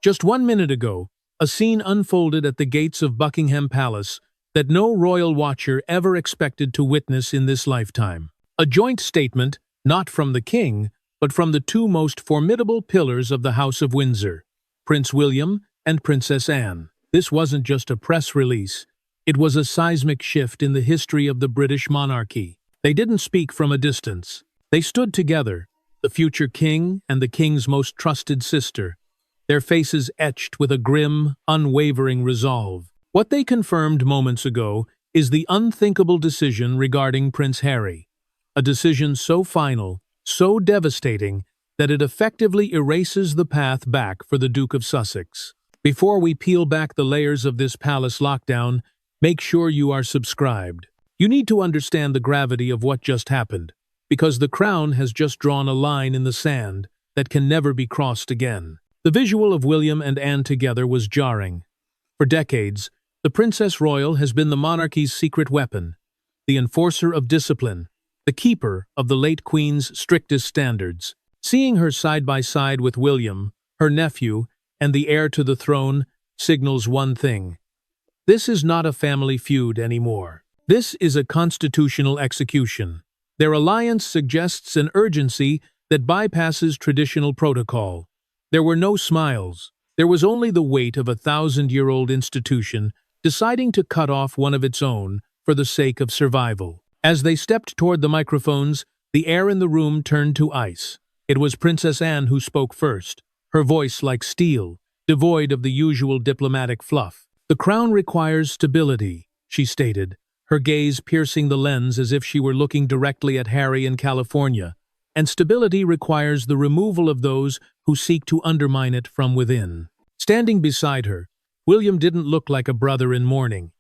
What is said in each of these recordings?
Just 1 minute ago, a scene unfolded at the gates of Buckingham Palace that no royal watcher ever expected to witness in this lifetime. A joint statement, not from the king, but from the two most formidable pillars of the House of Windsor, Prince William and Princess Anne. This wasn't just a press release. It was a seismic shift in the history of the British monarchy. They didn't speak from a distance. They stood together, the future king and the king's most trusted sister, their faces etched with a grim, unwavering resolve. What they confirmed moments ago is the unthinkable decision regarding Prince Harry. A decision so final, so devastating, that it effectively erases the path back for the Duke of Sussex. Before we peel back the layers of this palace lockdown, make sure you are subscribed. You need to understand the gravity of what just happened, because the Crown has just drawn a line in the sand that can never be crossed again. The visual of William and Anne together was jarring. For decades, the Princess Royal has been the monarchy's secret weapon, the enforcer of discipline, the keeper of the late Queen's strictest standards. Seeing her side by side with William, her nephew, and the heir to the throne signals one thing. This is not a family feud anymore. This is a constitutional execution. Their alliance suggests an urgency that bypasses traditional protocol. There were no smiles. There was only the weight of a 1,000-year-old institution deciding to cut off one of its own for the sake of survival. As they stepped toward the microphones, the air in the room turned to ice. It was Princess Anne who spoke first, her voice like steel, devoid of the usual diplomatic fluff. "The Crown requires stability," she stated, her gaze piercing the lens as if she were looking directly at Harry in California. "And stability requires the removal of those who seek to undermine it from within." Standing beside her, William didn't look like a brother in mourning.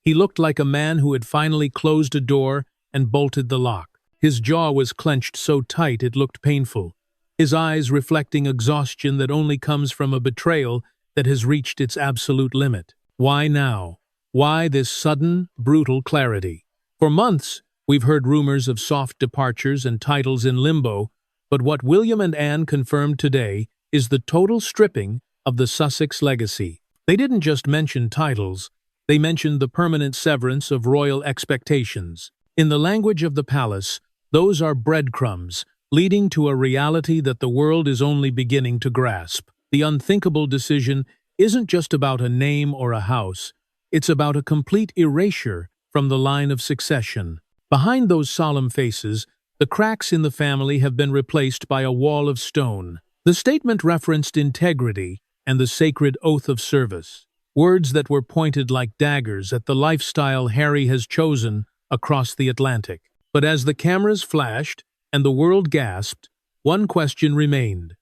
He looked like a man who had finally closed a door and bolted the lock. His jaw was clenched so tight it looked painful, his eyes reflecting exhaustion that only comes from a betrayal that has reached its absolute limit. Why now? Why this sudden, brutal clarity? For months, we've heard rumors of soft departures and titles in limbo, but what William and Anne confirmed today is the total stripping of the Sussex legacy. They didn't just mention titles, they mentioned the permanent severance of royal expectations. In the language of the palace, those are breadcrumbs, leading to a reality that the world is only beginning to grasp. The unthinkable decision isn't just about a name or a house, it's about a complete erasure from the line of succession. Behind those solemn faces, the cracks in the family have been replaced by a wall of stone. The statement referenced integrity and the sacred oath of service, words that were pointed like daggers at the lifestyle Harry has chosen across the Atlantic. But as the cameras flashed and the world gasped, one question remained.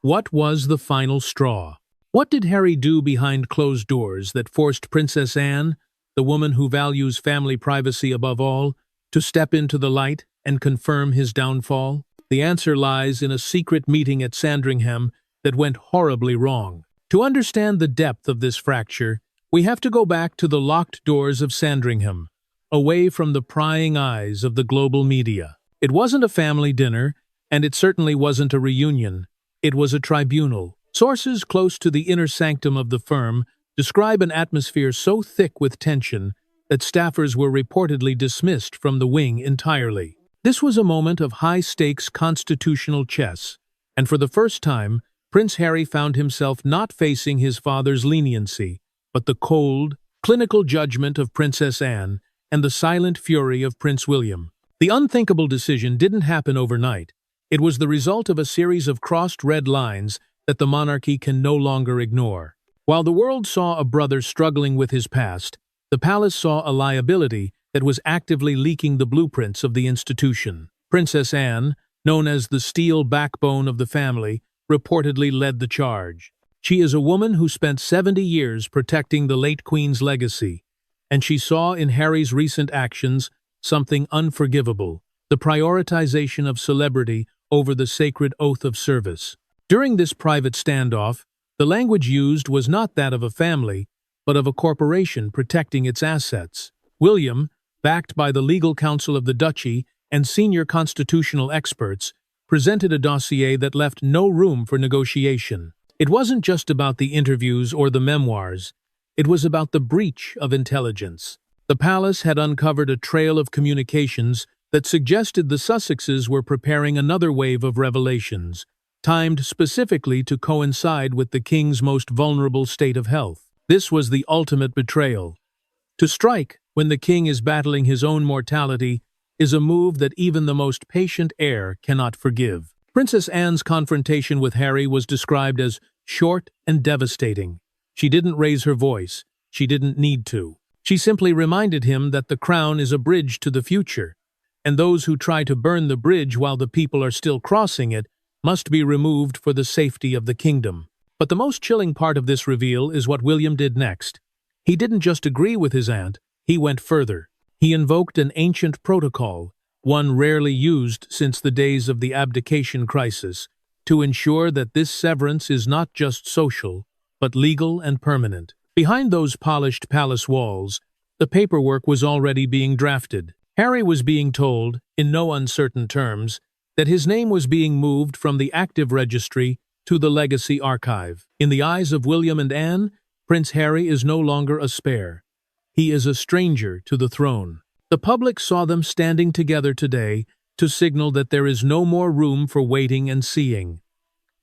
What was the final straw? What did Harry do behind closed doors that forced Princess Anne, the woman who values family privacy above all, to step into the light and confirm his downfall? The answer lies in a secret meeting at Sandringham that went horribly wrong. To understand the depth of this fracture, we have to go back to the locked doors of Sandringham, away from the prying eyes of the global media. It wasn't a family dinner, and it certainly wasn't a reunion. It was a tribunal. Sources close to the inner sanctum of the firm describe an atmosphere so thick with tension that staffers were reportedly dismissed from the wing entirely. This was a moment of high-stakes constitutional chess, and for the first time, Prince Harry found himself not facing his father's leniency, but the cold, clinical judgment of Princess Anne and the silent fury of Prince William. The unthinkable decision didn't happen overnight. It was the result of a series of crossed red lines that the monarchy can no longer ignore. While the world saw a brother struggling with his past, the palace saw a liability that was actively leaking the blueprints of the institution. Princess Anne, known as the steel backbone of the family, reportedly led the charge. She is a woman who spent 70 years protecting the late Queen's legacy, and she saw in Harry's recent actions something unforgivable: the prioritization of celebrity over the sacred oath of service. During this private standoff, the language used was not that of a family, but of a corporation protecting its assets. William, backed by the legal counsel of the duchy and senior constitutional experts, presented a dossier that left no room for negotiation. It wasn't just about the interviews or the memoirs, it was about the breach of intelligence. The palace had uncovered a trail of communications that suggested the Sussexes were preparing another wave of revelations, timed specifically to coincide with the king's most vulnerable state of health. This was the ultimate betrayal. To strike when the king is battling his own mortality is a move that even the most patient heir cannot forgive. Princess Anne's confrontation with Harry was described as short and devastating. She didn't raise her voice. She didn't need to. She simply reminded him that the crown is a bridge to the future, and those who try to burn the bridge while the people are still crossing it must be removed for the safety of the kingdom. But the most chilling part of this reveal is what William did next. He didn't just agree with his aunt, he went further. He invoked an ancient protocol, one rarely used since the days of the abdication crisis, to ensure that this severance is not just social, but legal and permanent. Behind those polished palace walls, the paperwork was already being drafted. Harry was being told, in no uncertain terms, that his name was being moved from the active registry to the legacy archive. In the eyes of William and Anne, Prince Harry is no longer a spare. He is a stranger to the throne. The public saw them standing together today to signal that there is no more room for waiting and seeing.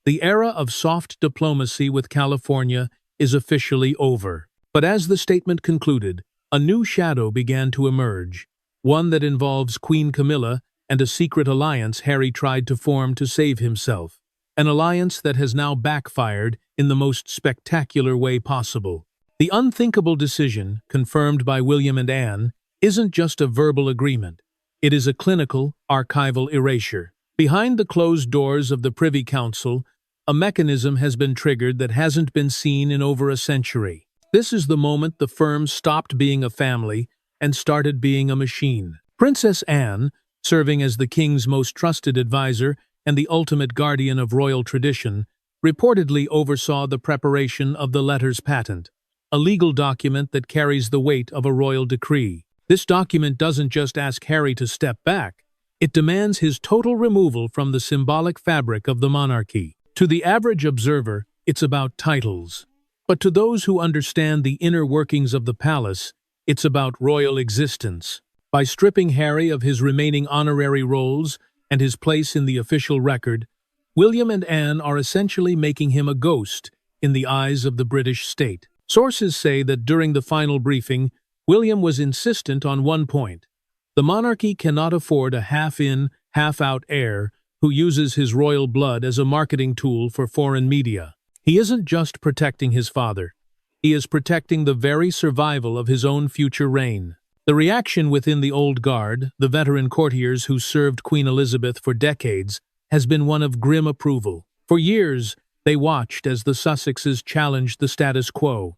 The era of soft diplomacy with California is officially over. But as the statement concluded, a new shadow began to emerge, one that involves Queen Camilla and a secret alliance Harry tried to form to save himself. An alliance that has now backfired in the most spectacular way possible. The unthinkable decision, confirmed by William and Anne, isn't just a verbal agreement. It is a clinical, archival erasure. Behind the closed doors of the Privy Council, a mechanism has been triggered that hasn't been seen in over a century. This is the moment the firm stopped being a family and started being a machine. Princess Anne, serving as the king's most trusted advisor and the ultimate guardian of royal tradition, reportedly oversaw the preparation of the letters patent, a legal document that carries the weight of a royal decree. This document doesn't just ask Harry to step back, it demands his total removal from the symbolic fabric of the monarchy. To the average observer, it's about titles. But to those who understand the inner workings of the palace, it's about royal existence. By stripping Harry of his remaining honorary roles and his place in the official record, William and Anne are essentially making him a ghost in the eyes of the British state. Sources say that during the final briefing, William was insistent on one point. The monarchy cannot afford a half-in, half-out heir who uses his royal blood as a marketing tool for foreign media. He isn't just protecting his father. He is protecting the very survival of his own future reign. The reaction within the old guard, the veteran courtiers who served Queen Elizabeth for decades, has been one of grim approval. For years, they watched as the Sussexes challenged the status quo.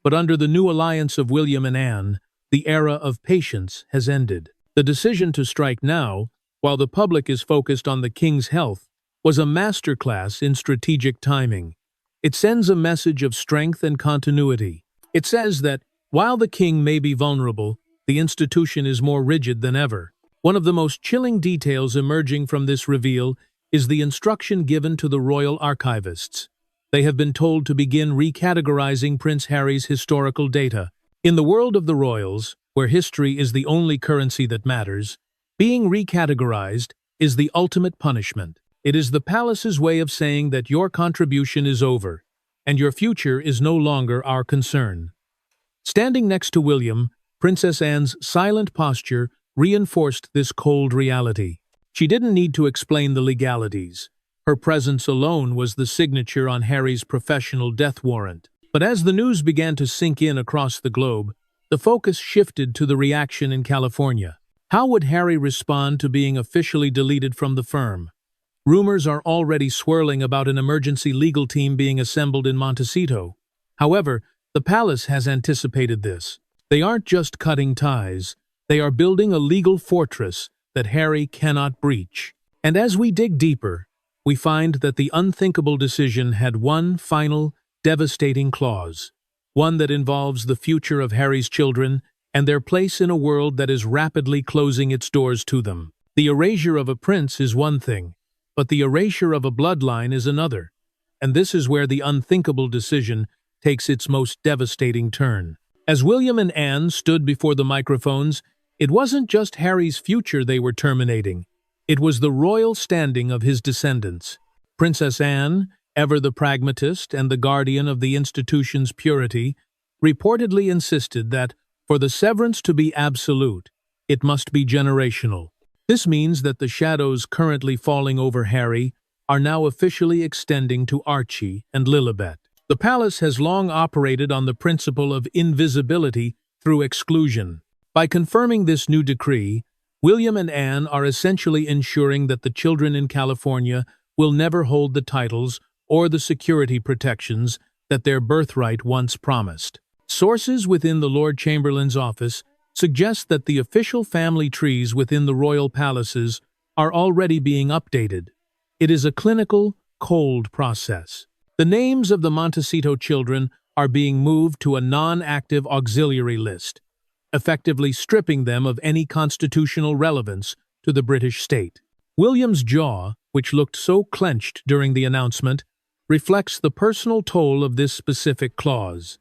But under the new alliance of William and Anne, the era of patience has ended. The decision to strike now, while the public is focused on the king's health, was a masterclass in strategic timing. It sends a message of strength and continuity. It says that, while the king may be vulnerable, the institution is more rigid than ever. One of the most chilling details emerging from this reveal is the instruction given to the royal archivists. They have been told to begin recategorizing Prince Harry's historical data. In the world of the royals, where history is the only currency that matters, being recategorized is the ultimate punishment. It is the palace's way of saying that your contribution is over, and your future is no longer our concern. Standing next to William, Princess Anne's silent posture reinforced this cold reality. She didn't need to explain the legalities. Her presence alone was the signature on Harry's professional death warrant. But as the news began to sink in across the globe, the focus shifted to the reaction in California. How would Harry respond to being officially deleted from the firm? Rumors are already swirling about an emergency legal team being assembled in Montecito. However, the palace has anticipated this. They aren't just cutting ties, they are building a legal fortress that Harry cannot breach. And as we dig deeper, we find that the unthinkable decision had one final, devastating clause, one that involves the future of Harry's children and their place in a world that is rapidly closing its doors to them. The erasure of a prince is one thing, but the erasure of a bloodline is another. And this is where the unthinkable decision takes its most devastating turn. As William and Anne stood before the microphones, it wasn't just Harry's future they were terminating. It was the royal standing of his descendants. Princess Anne, ever the pragmatist and the guardian of the institution's purity, reportedly insisted that, for the severance to be absolute, it must be generational. This means that the shadows currently falling over Harry are now officially extending to Archie and Lilibet. The palace has long operated on the principle of invisibility through exclusion. By confirming this new decree, William and Anne are essentially ensuring that the children in California will never hold the titles or the security protections that their birthright once promised. Sources within the Lord Chamberlain's office suggest that the official family trees within the royal palaces are already being updated. It is a clinical, cold process. The names of the Montecito children are being moved to a non-active auxiliary list, effectively stripping them of any constitutional relevance to the British state. William's jaw, which looked so clenched during the announcement, reflects the personal toll of this specific clause.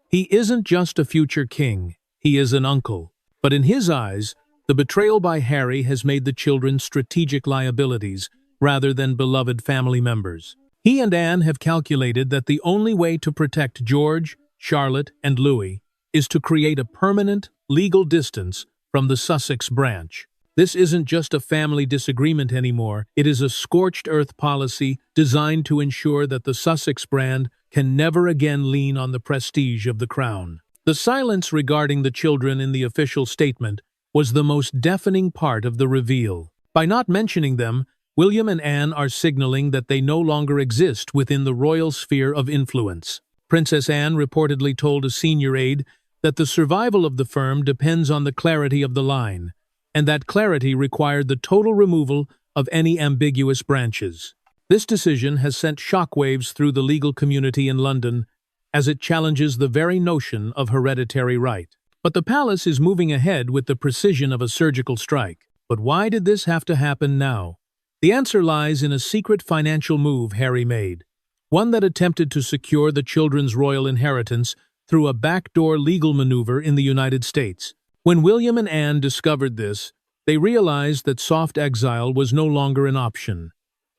He isn't just a future king, he is an uncle. But in his eyes, the betrayal by Harry has made the children strategic liabilities rather than beloved family members. He and Anne have calculated that the only way to protect George, Charlotte, and Louis is to create a permanent, legal distance from the Sussex branch. This isn't just a family disagreement anymore, it is a scorched earth policy designed to ensure that the Sussex brand can never again lean on the prestige of the crown. The silence regarding the children in the official statement was the most deafening part of the reveal. By not mentioning them, William and Anne are signaling that they no longer exist within the royal sphere of influence. Princess Anne reportedly told a senior aide that the survival of the firm depends on the clarity of the line, and that clarity required the total removal of any ambiguous branches. This decision has sent shockwaves through the legal community in London, as it challenges the very notion of hereditary right. But the palace is moving ahead with the precision of a surgical strike. But why did this have to happen now? The answer lies in a secret financial move Harry made, one that attempted to secure the children's royal inheritance through a backdoor legal maneuver in the United States. When William and Anne discovered this, they realized that soft exile was no longer an option.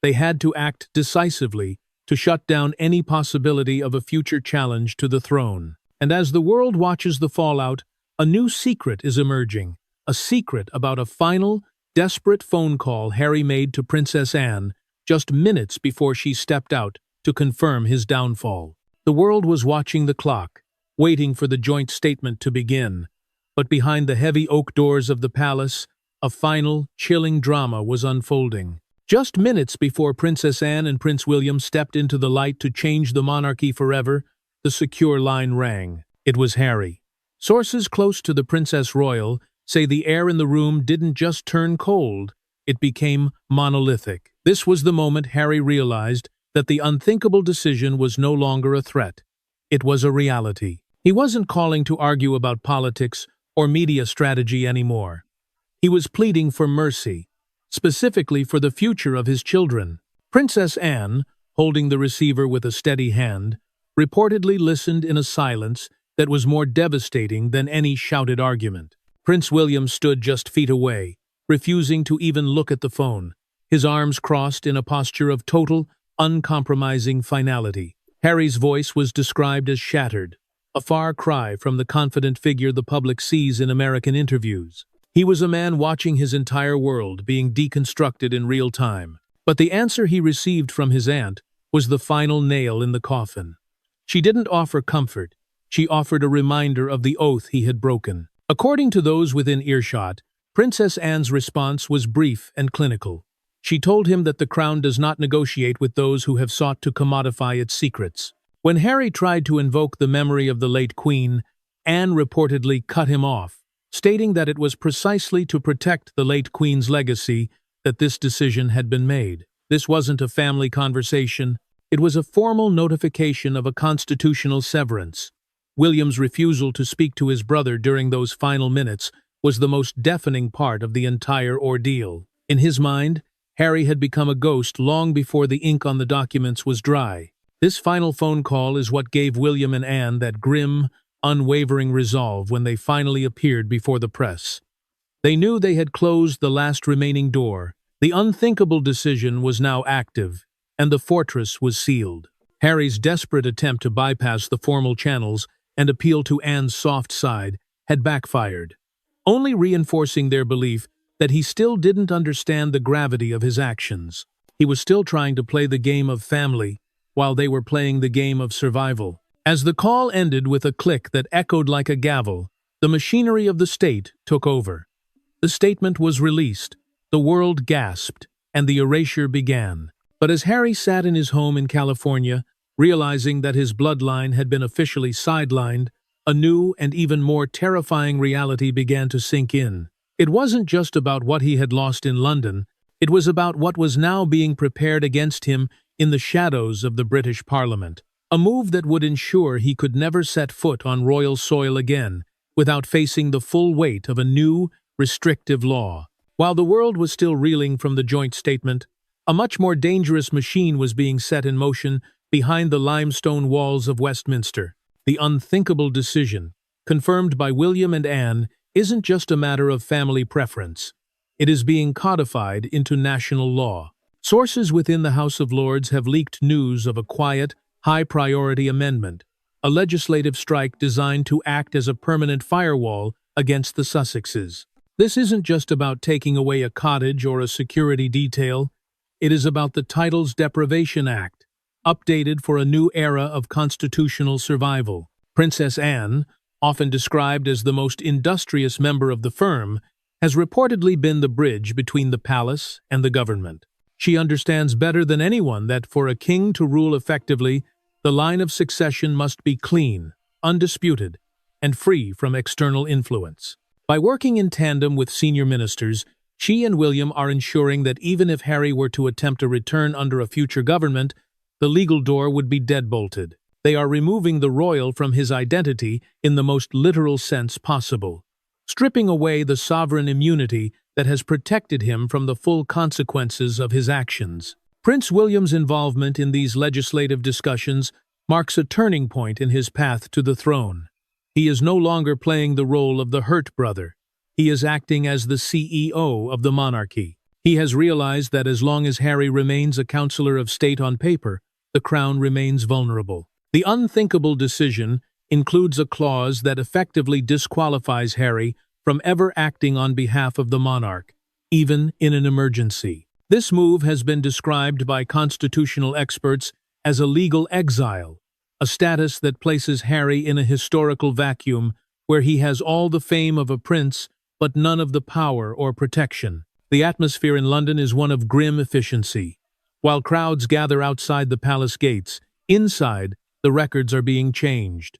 They had to act decisively to shut down any possibility of a future challenge to the throne. And as the world watches the fallout, a new secret is emerging, a secret about a final, desperate phone call Harry made to Princess Anne just minutes before she stepped out to confirm his downfall. The world was watching the clock, waiting for the joint statement to begin. But behind the heavy oak doors of the palace, a final, chilling drama was unfolding. Just minutes before Princess Anne and Prince William stepped into the light to change the monarchy forever, the secure line rang. It was Harry. Sources close to the Princess Royal say the air in the room didn't just turn cold, it became monolithic. This was the moment Harry realized that the unthinkable decision was no longer a threat. It was a reality. He wasn't calling to argue about politics or media strategy anymore. He was pleading for mercy, specifically for the future of his children. Princess Anne, holding the receiver with a steady hand, reportedly listened in a silence that was more devastating than any shouted argument. Prince William stood just feet away, refusing to even look at the phone, his arms crossed in a posture of total, uncompromising finality. Harry's voice was described as shattered, a far cry from the confident figure the public sees in American interviews. He was a man watching his entire world being deconstructed in real time. But the answer he received from his aunt was the final nail in the coffin. She didn't offer comfort. She offered a reminder of the oath he had broken. According to those within earshot, Princess Anne's response was brief and clinical. She told him that the crown does not negotiate with those who have sought to commodify its secrets. When Harry tried to invoke the memory of the late Queen, Anne reportedly cut him off, stating that it was precisely to protect the late Queen's legacy that this decision had been made. This wasn't a family conversation. It was a formal notification of a constitutional severance. William's refusal to speak to his brother during those final minutes was the most deafening part of the entire ordeal. In his mind, Harry had become a ghost long before the ink on the documents was dry. This final phone call is what gave William and Anne that grim, unwavering resolve when they finally appeared before the press. They knew they had closed the last remaining door. The unthinkable decision was now active, and the fortress was sealed. Harry's desperate attempt to bypass the formal channels and appeal to Anne's soft side had backfired, only reinforcing their belief that he still didn't understand the gravity of his actions. He was still trying to play the game of family while they were playing the game of survival. As the call ended with a click that echoed like a gavel, the machinery of the state took over. The statement was released, the world gasped, and the erasure began. But as Harry sat in his home in California, realizing that his bloodline had been officially sidelined, a new and even more terrifying reality began to sink in. It wasn't just about what he had lost in London, it was about what was now being prepared against him in the shadows of the British Parliament. A move that would ensure he could never set foot on royal soil again without facing the full weight of a new, restrictive law. While the world was still reeling from the joint statement, a much more dangerous machine was being set in motion behind the limestone walls of Westminster. The unthinkable decision, confirmed by William and Anne, isn't just a matter of family preference. It is being codified into national law. Sources within the House of Lords have leaked news of a quiet, high-priority amendment, a legislative strike designed to act as a permanent firewall against the Sussexes. This isn't just about taking away a cottage or a security detail. It is about the Titles Deprivation Act, updated for a new era of constitutional survival. Princess Anne, often described as the most industrious member of the firm, has reportedly been the bridge between the palace and the government. She understands better than anyone that for a king to rule effectively, the line of succession must be clean, undisputed, and free from external influence. By working in tandem with senior ministers, she and William are ensuring that even if Harry were to attempt a return under a future government, the legal door would be deadbolted. They are removing the royal from his identity in the most literal sense possible, stripping away the sovereign immunity that has protected him from the full consequences of his actions. Prince William's involvement in these legislative discussions marks a turning point in his path to the throne. He is no longer playing the role of the hurt brother. He is acting as the CEO of the monarchy. He has realized that as long as Harry remains a counselor of state on paper, the crown remains vulnerable. The unthinkable decision includes a clause that effectively disqualifies Harry from ever acting on behalf of the monarch, even in an emergency. This move has been described by constitutional experts as a legal exile, a status that places Harry in a historical vacuum where he has all the fame of a prince but none of the power or protection. The atmosphere in London is one of grim efficiency. While crowds gather outside the palace gates, inside, the records are being changed.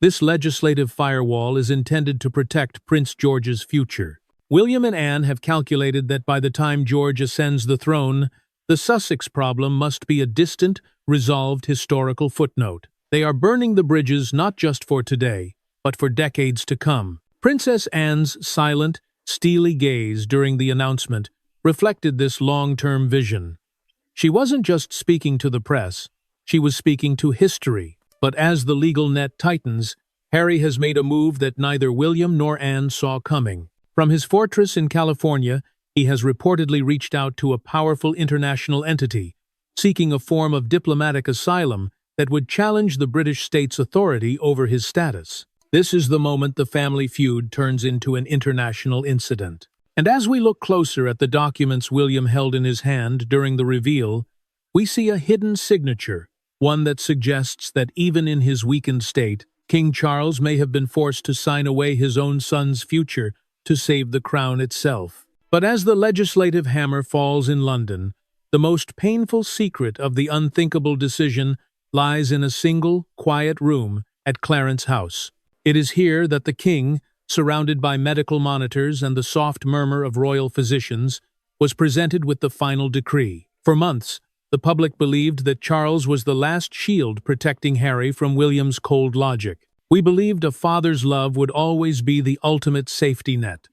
This legislative firewall is intended to protect Prince George's future. William and Anne have calculated that by the time George ascends the throne, the Sussex problem must be a distant, resolved historical footnote. They are burning the bridges not just for today, but for decades to come. Princess Anne's silent, steely gaze during the announcement reflected this long-term vision. She wasn't just speaking to the press, she was speaking to history. But as the legal net tightens, Harry has made a move that neither William nor Anne saw coming. From his fortress in California, he has reportedly reached out to a powerful international entity, seeking a form of diplomatic asylum that would challenge the British state's authority over his status. This is the moment the family feud turns into an international incident. And as we look closer at the documents William held in his hand during the reveal, we see a hidden signature, one that suggests that even in his weakened state, King Charles may have been forced to sign away his own son's future to save the crown itself. But as the legislative hammer falls in London, the most painful secret of the unthinkable decision lies in a single, quiet room at Clarence House. It is here that the king, surrounded by medical monitors and the soft murmur of royal physicians, was presented with the final decree. For months, the public believed that Charles was the last shield protecting Harry from William's cold logic. We believed a father's love would always be the ultimate safety net.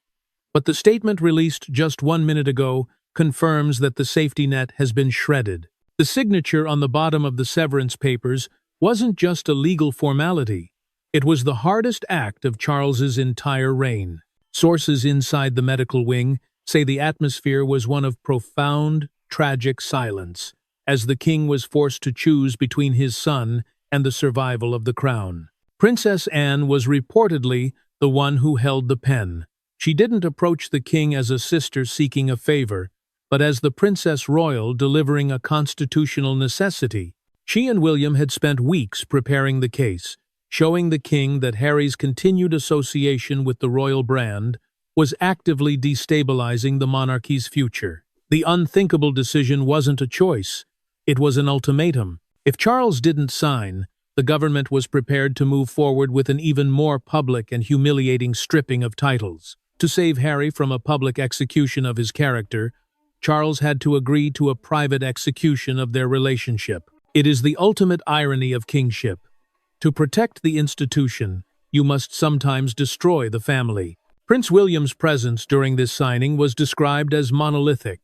But the statement released just 1 minute ago confirms that the safety net has been shredded. The signature on the bottom of the severance papers wasn't just a legal formality. It was the hardest act of Charles's entire reign. Sources inside the medical wing say the atmosphere was one of profound, tragic silence, as the king was forced to choose between his son and the survival of the crown. Princess Anne was reportedly the one who held the pen. She didn't approach the king as a sister seeking a favor, but as the Princess Royal delivering a constitutional necessity. She and William had spent weeks preparing the case, showing the king that Harry's continued association with the royal brand was actively destabilizing the monarchy's future. The unthinkable decision wasn't a choice, it was an ultimatum. If Charles didn't sign, the government was prepared to move forward with an even more public and humiliating stripping of titles. To save Harry from a public execution of his character, Charles had to agree to a private execution of their relationship. It is the ultimate irony of kingship. To protect the institution, you must sometimes destroy the family. Prince William's presence during this signing was described as monolithic.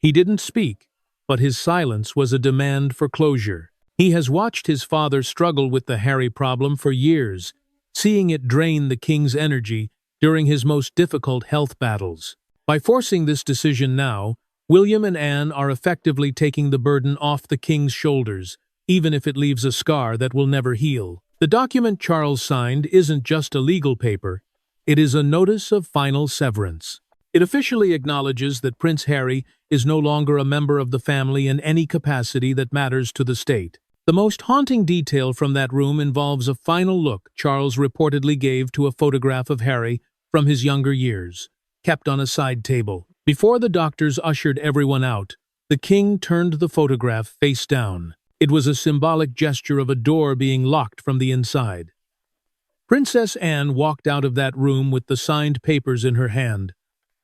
He didn't speak, but his silence was a demand for closure. He has watched his father struggle with the Harry problem for years, seeing it drain the king's energy during his most difficult health battles. By forcing this decision now, William and Anne are effectively taking the burden off the king's shoulders, even if it leaves a scar that will never heal. The document Charles signed isn't just a legal paper, it is a notice of final severance. It officially acknowledges that Prince Harry is no longer a member of the family in any capacity that matters to the state. The most haunting detail from that room involves a final look Charles reportedly gave to a photograph of Harry from his younger years, kept on a side table. Before the doctors ushered everyone out, the king turned the photograph face down. It was a symbolic gesture of a door being locked from the inside. Princess Anne walked out of that room with the signed papers in her hand,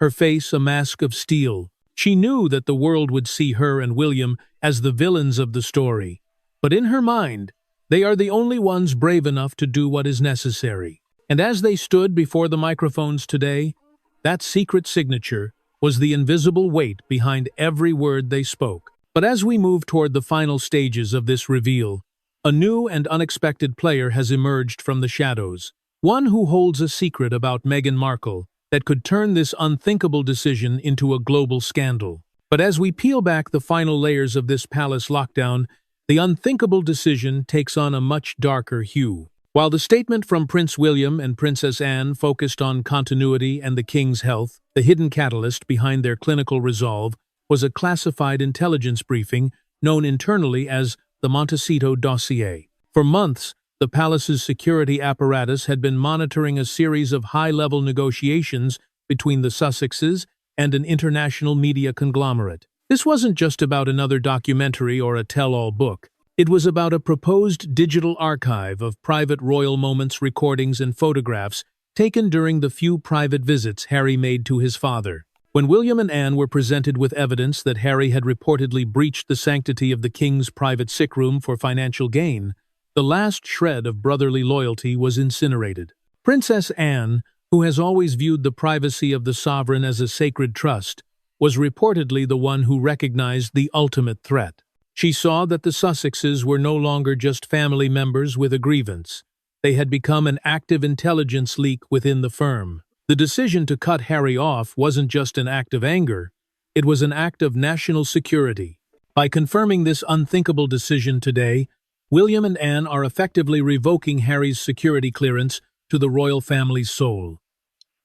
her face a mask of steel. She knew that the world would see her and William as the villains of the story, but in her mind, they are the only ones brave enough to do what is necessary. And as they stood before the microphones today, that secret signature was the invisible weight behind every word they spoke. But as we move toward the final stages of this reveal, a new and unexpected player has emerged from the shadows, one who holds a secret about Meghan Markle that could turn this unthinkable decision into a global scandal. But as we peel back the final layers of this palace lockdown, the unthinkable decision takes on a much darker hue. While the statement from Prince William and Princess Anne focused on continuity and the king's health, the hidden catalyst behind their clinical resolve was a classified intelligence briefing known internally as the Montecito dossier. For months, the palace's security apparatus had been monitoring a series of high-level negotiations between the Sussexes and an international media conglomerate. This wasn't just about another documentary or a tell-all book. It was about a proposed digital archive of private royal moments, recordings, and photographs taken during the few private visits Harry made to his father. When William and Anne were presented with evidence that Harry had reportedly breached the sanctity of the king's private sick room for financial gain, the last shred of brotherly loyalty was incinerated. Princess Anne, who has always viewed the privacy of the sovereign as a sacred trust, was reportedly the one who recognized the ultimate threat. She saw that the Sussexes were no longer just family members with a grievance. They had become an active intelligence leak within the firm. The decision to cut Harry off wasn't just an act of anger, it was an act of national security. By confirming this unthinkable decision today, William and Anne are effectively revoking Harry's security clearance to the royal family's soul.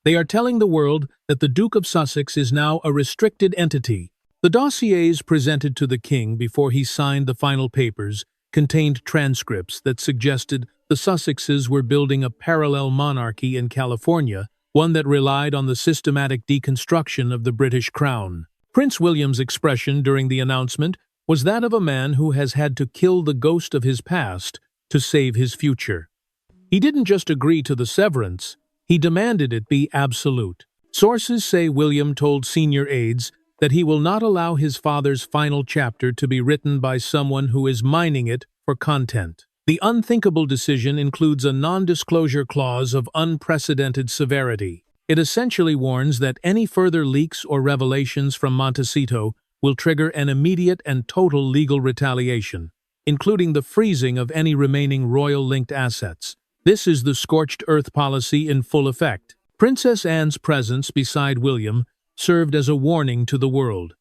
They are telling the world that the Duke of Sussex is now a restricted entity. The dossiers presented to the king before he signed the final papers contained transcripts that suggested the Sussexes were building a parallel monarchy in California, one that relied on the systematic deconstruction of the British crown. Prince William's expression during the announcement was that of a man who has had to kill the ghost of his past to save his future. He didn't just agree to the severance, he demanded it be absolute. Sources say William told senior aides that he will not allow his father's final chapter to be written by someone who is mining it for content. The unthinkable decision includes a non-disclosure clause of unprecedented severity. It essentially warns that any further leaks or revelations from Montecito will trigger an immediate and total legal retaliation, including the freezing of any remaining royal-linked assets. This is the scorched earth policy in full effect. Princess Anne's presence beside William served as a warning to the world.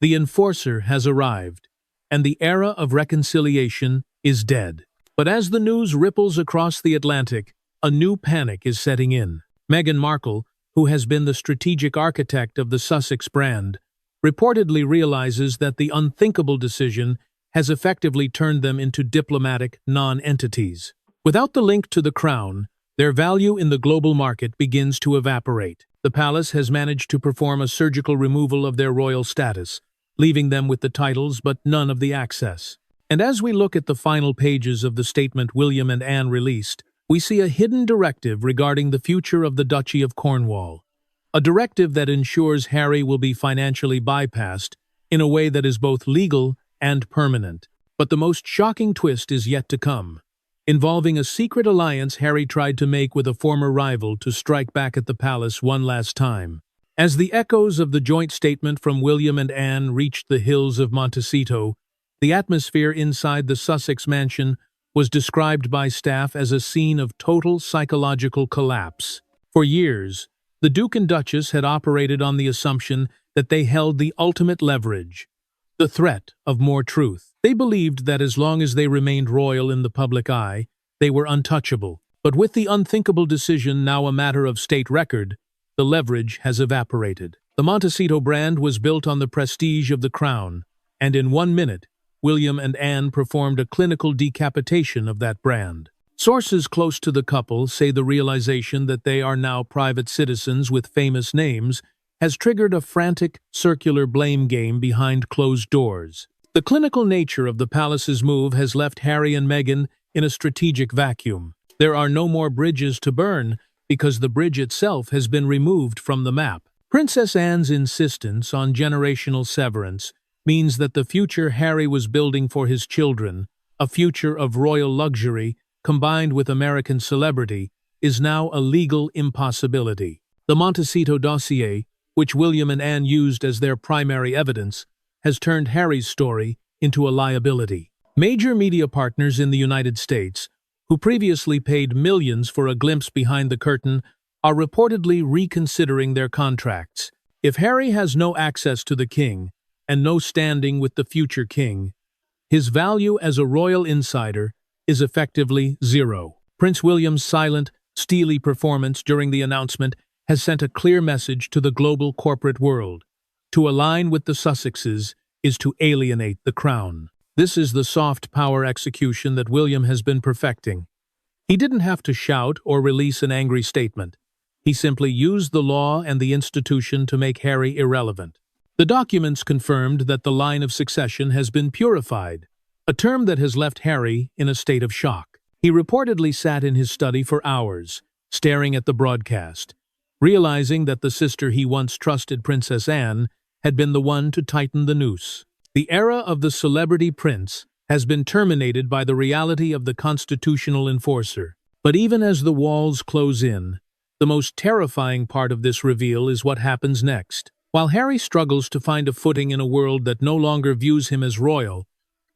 The enforcer has arrived, and the era of reconciliation is dead. But as the news ripples across the Atlantic, a new panic is setting in. Meghan Markle, who has been the strategic architect of the Sussex brand, reportedly realizes that the unthinkable decision has effectively turned them into diplomatic non-entities. Without the link to the crown, their value in the global market begins to evaporate. The palace has managed to perform a surgical removal of their royal status, leaving them with the titles but none of the access. And as we look at the final pages of the statement William and Anne released, we see a hidden directive regarding the future of the Duchy of Cornwall. A directive that ensures Harry will be financially bypassed in a way that is both legal and permanent. But the most shocking twist is yet to come, involving a secret alliance Harry tried to make with a former rival to strike back at the palace one last time. As the echoes of the joint statement from William and Anne reached the hills of Montecito, the atmosphere inside the Sussex mansion was described by staff as a scene of total psychological collapse. For years, the Duke and Duchess had operated on the assumption that they held the ultimate leverage, the threat of more truth. They believed that as long as they remained royal in the public eye, they were untouchable. But with the unthinkable decision now a matter of state record, the leverage has evaporated. The Montecito brand was built on the prestige of the crown, and in 1 minute, William and Anne performed a clinical decapitation of that brand. Sources close to the couple say the realization that they are now private citizens with famous names has triggered a frantic, circular blame game behind closed doors. The clinical nature of the palace's move has left Harry and Meghan in a strategic vacuum. There are no more bridges to burn because the bridge itself has been removed from the map. Princess Anne's insistence on generational severance means that the future Harry was building for his children, a future of royal luxury combined with American celebrity, is now a legal impossibility. The Montecito dossier, which William and Anne used as their primary evidence, has turned Harry's story into a liability. Major media partners in the United States, who previously paid millions for a glimpse behind the curtain, are reportedly reconsidering their contracts. If Harry has no access to the king, and no standing with the future king, his value as a royal insider is effectively zero. Prince William's silent, steely performance during the announcement has sent a clear message to the global corporate world. To align with the Sussexes is to alienate the crown. This is the soft power execution that William has been perfecting. He didn't have to shout or release an angry statement. He simply used the law and the institution to make Harry irrelevant. The documents confirmed that the line of succession has been purified, a term that has left Harry in a state of shock. He reportedly sat in his study for hours, staring at the broadcast, realizing that the sister he once trusted, Princess Anne, had been the one to tighten the noose. The era of the celebrity prince has been terminated by the reality of the constitutional enforcer. But even as the walls close in, the most terrifying part of this reveal is what happens next. While Harry struggles to find a footing in a world that no longer views him as royal,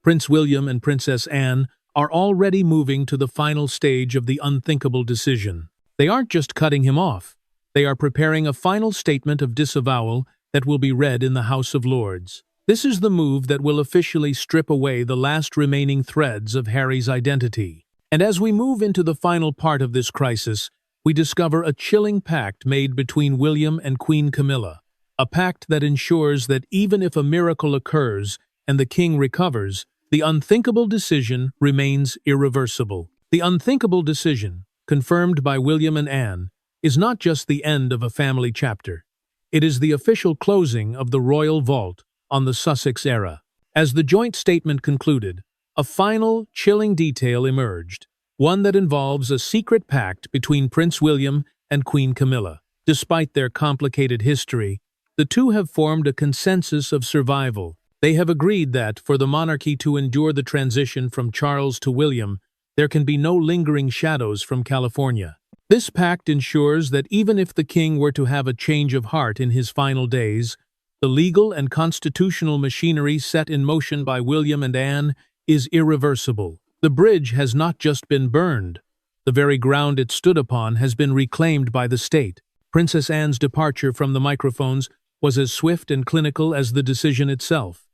Prince William and Princess Anne are already moving to the final stage of the unthinkable decision. They aren't just cutting him off. They are preparing a final statement of disavowal that will be read in the House of Lords. This is the move that will officially strip away the last remaining threads of Harry's identity. And as we move into the final part of this crisis, we discover a chilling pact made between William and Queen Camilla, a pact that ensures that even if a miracle occurs and the king recovers, the unthinkable decision remains irreversible. The unthinkable decision, confirmed by William and Anne, is not just the end of a family chapter. It is the official closing of the royal vault on the Sussex era. As the joint statement concluded, a final, chilling detail emerged, one that involves a secret pact between Prince William and Queen Camilla. Despite their complicated history, the two have formed a consensus of survival. They have agreed that, for the monarchy to endure the transition from Charles to William, there can be no lingering shadows from California. This pact ensures that even if the king were to have a change of heart in his final days, the legal and constitutional machinery set in motion by William and Anne is irreversible. The bridge has not just been burned. The very ground it stood upon has been reclaimed by the state. Princess Anne's departure from the microphones was as swift and clinical as the decision itself.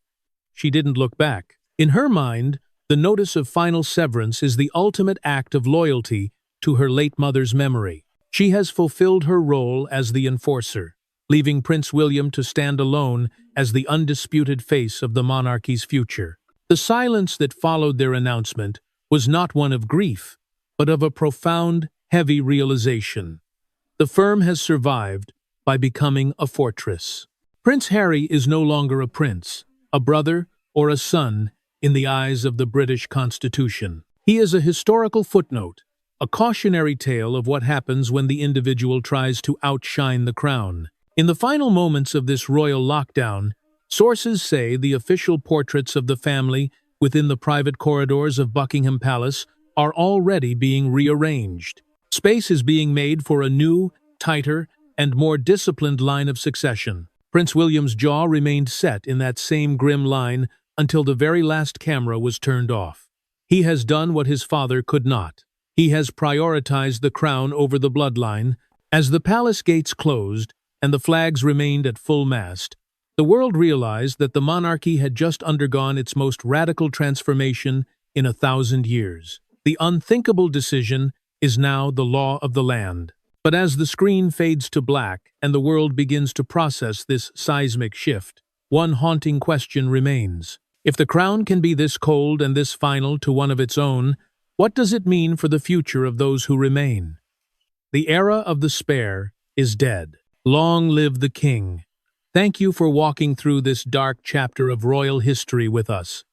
She didn't look back. In her mind, the notice of final severance is the ultimate act of loyalty to her late mother's memory. She has fulfilled her role as the enforcer, leaving Prince William to stand alone as the undisputed face of the monarchy's future. The silence that followed their announcement was not one of grief, but of a profound, heavy realization. The firm has survived by becoming a fortress. Prince Harry is no longer a prince, a brother, or a son in the eyes of the British Constitution. He is a historical footnote, a cautionary tale of what happens when the individual tries to outshine the crown. In the final moments of this royal lockdown, sources say the official portraits of the family within the private corridors of Buckingham Palace are already being rearranged. Space is being made for a new, tighter, and more disciplined line of succession. Prince William's jaw remained set in that same grim line until the very last camera was turned off. He has done what his father could not. He has prioritized the crown over the bloodline. As the palace gates closed and the flags remained at full mast, the world realized that the monarchy had just undergone its most radical transformation in 1,000 years. The unthinkable decision is now the law of the land. But as the screen fades to black and the world begins to process this seismic shift, one haunting question remains. If the crown can be this cold and this final to one of its own, what does it mean for the future of those who remain? The era of the spare is dead. Long live the king. Thank you for walking through this dark chapter of royal history with us.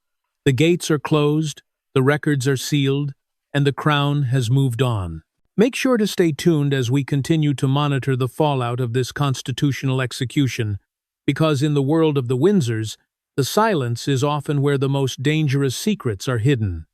The gates are closed, the records are sealed, and the crown has moved on. Make sure to stay tuned as we continue to monitor the fallout of this constitutional execution, because in the world of the Windsors, the silence is often where the most dangerous secrets are hidden.